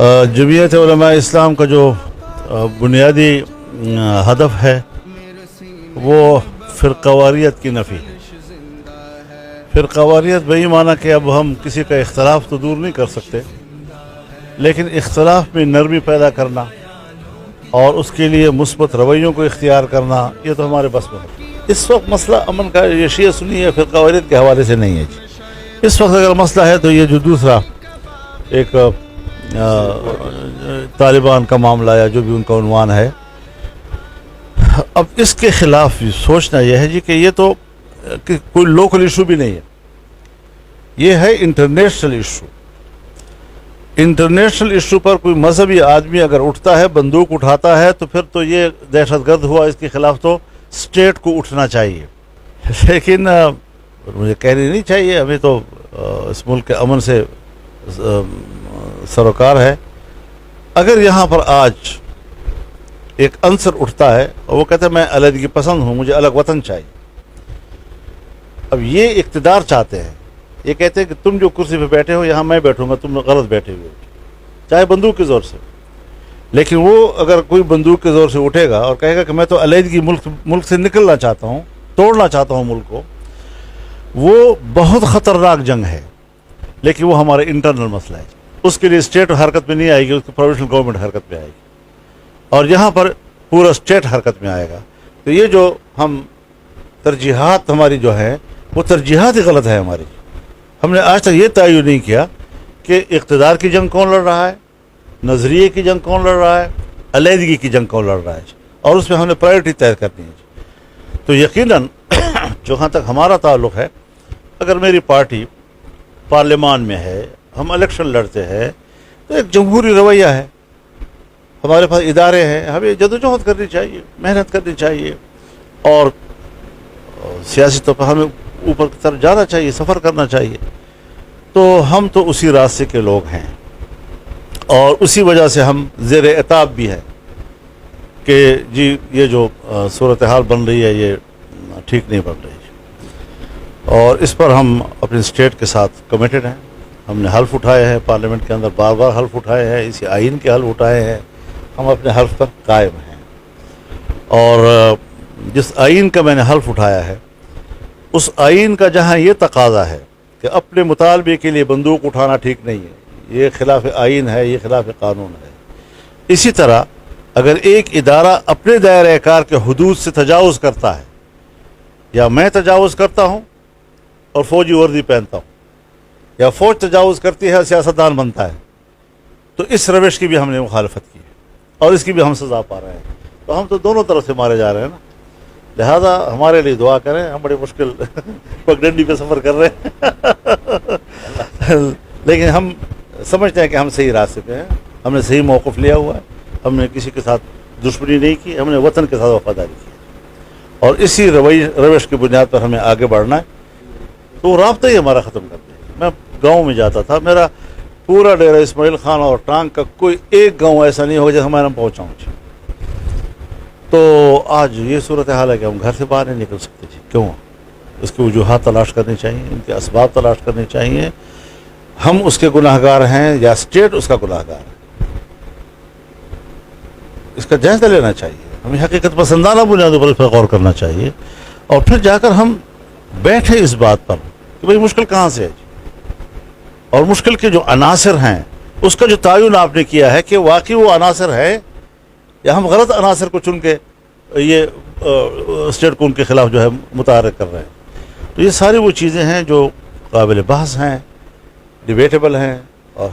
जमीयत उलमा इस्लाम का जो बुनियादी हदफ है वो फ़िरक़ावारियत की नफ़ी है। फ़िरक़ावारियत बई माना कि अब हम किसी का इख्तलाफ तो दूर नहीं कर सकते, लेकिन इख्तलाफ में नरमी पैदा करना और उसके लिए मुस्बत रवैयों को इख्तियार करना ये तो हमारे बस में है। इस वक्त मसला अमन का ये शिया सुन्नी है फ़िरक़ावारियत के हवाले से नहीं है जी। इस वक्त अगर मसला है तो ये जो दूसरा एक तालिबान का मामला या जो भी उनका उन्वान है, अब इसके ख़िलाफ़ सोचना यह है जी कि ये तो कि कोई लोकल इशू भी नहीं है, ये है इंटरनेशनल इशू। इंटरनेशनल इशू पर कोई मजहबी आदमी अगर उठता है, बंदूक उठाता है, तो फिर तो ये दहशतगर्द हुआ, इसके ख़िलाफ़ तो स्टेट को उठना चाहिए। लेकिन मुझे कहनी नहीं चाहिए, हमें तो इस मुल्क के अमन से सरोकार है। अगर यहाँ पर आज एक अंसर उठता है और वो कहता है मैं अलहदगी पसंद हूँ, मुझे अलग वतन चाहिए, अब ये इक़्तिदार चाहते हैं, ये कहते हैं कि तुम जो कुर्सी पे बैठे हो यहाँ मैं बैठूंगा, तुम गलत बैठे हुए हो, चाहे बंदूक के ज़ोर से। लेकिन वो अगर कोई बंदूक के ज़ोर से उठेगा और कहेगा कि मैं तो अलहदगी मुल्क से निकलना चाहता हूँ, तोड़ना चाहता हूँ मुल्क को, वो बहुत ख़तरनाक जंग है। लेकिन वो हमारा इंटरनल मसला है, उसके लिए स्टेट हरकत में नहीं आएगी, उसकी प्रोविंशियल गवर्नमेंट हरकत में आएगी, और यहाँ पर पूरा स्टेट हरकत में आएगा। तो ये जो हम तरजीहात हमारी जो है वो तरजीहात ही गलत है हमारी। हमने आज तक ये तयन नहीं किया कि इक़्तिदार की जंग कौन लड़ रहा है, नज़रिए की जंग कौन लड़ रहा है, अलहदगी की जंग कौन लड़ रहा है, और उसमें हमने प्रायोरिटी तय करनी है। तो यकीनन जहाँ तक हमारा ताल्लुक़ है, अगर मेरी पार्टी पार्लियामान में है, हम इलेक्शन लड़ते हैं, तो एक जमहूरी रवैया है, हमारे पास इदारे हैं, हमें जदोजहद करनी चाहिए, मेहनत करनी चाहिए, और सियासी तौर पर हमें ऊपर की तरफ जाना चाहिए, सफ़र करना चाहिए। तो हम तो उसी रास्ते के लोग हैं, और उसी वजह से हम ज़ेर एताब भी हैं कि जी ये जो सूरत हाल बन रही है ये ठीक नहीं बन रही, और इस पर हम अपने स्टेट के साथ कमिटेड हैं। हमने हल्फ उठाए हैं पार्लियामेंट के अंदर, बार बार हल्फ उठाए हैं, इसी आइन के हल्फ उठाए हैं, हम अपने हल्फ पर कायम हैं। और जिस आइन का मैंने हल्फ उठाया है, उस आइन का जहाँ ये तकाजा है कि अपने मुतालबे के लिए बंदूक उठाना ठीक नहीं है, ये खिलाफ आइन है, ये खिलाफ कानून है। इसी तरह अगर एक इदारा अपने दायरे कार के हुदूद से तजावुज़ करता है, या मैं तजावुज़ करता हूँ और फ़ौजी वर्दी पहनता हूँ, या फ़ौज तजावुज़ करती है और सियासतदान बनता है, तो इस रविश की भी हमने मुखालफत की है और इसकी भी हम सज़ा पा रहे हैं। तो हम तो दोनों तरफ से मारे जा रहे हैं ना, लिहाजा हमारे लिए दुआ करें। हम बड़ी मुश्किल पगडंडी पे सफ़र कर रहे हैं लेकिन हम समझते हैं कि हम सही रास्ते पे हैं, हमने सही मौक़िफ़ लिया हुआ है, हमने किसी के साथ दुश्मनी नहीं की, हमने वतन के साथ वफादारी की, और इसी रविश की बुनियाद पर हमें आगे बढ़ना है। तो राब्ता ही हमारा ख़त्म कर दिया। मैं गाँव में जाता था, मेरा पूरा डेरा इस्माइल खान और टांग का कोई एक गाँव ऐसा नहीं होगा जैसे हमारे हम पहुँचाऊँ। तो आज ये सूरत हाल है कि हम घर से बाहर नहीं निकल सकते जी। क्यों? इसकी वजूहात तलाश करनी चाहिए, इनके असबाब तलाश करने चाहिए। हम उसके गुनाहगार हैं या स्टेट उसका गुनाहगार है, इसका जायज़ा लेना चाहिए। हमें हकीकत पसंदाना बुनियादों पर इस पर गौर करना चाहिए, और फिर जाकर हम बैठे इस बात पर कि भाई मुश्किल कहाँ से है जी, और मुश्किल के जो अनासर हैं उसका जो तयन आपने किया है कि वाकई वो अनासर है, या हम गलत अनासर को चुन के ये स्टेट को उनके ख़िलाफ़ जो है मुतारक कर रहे हैं। तो ये सारी वो चीज़ें हैं जो काबिल बहस हैं, डिबेटेबल हैं, और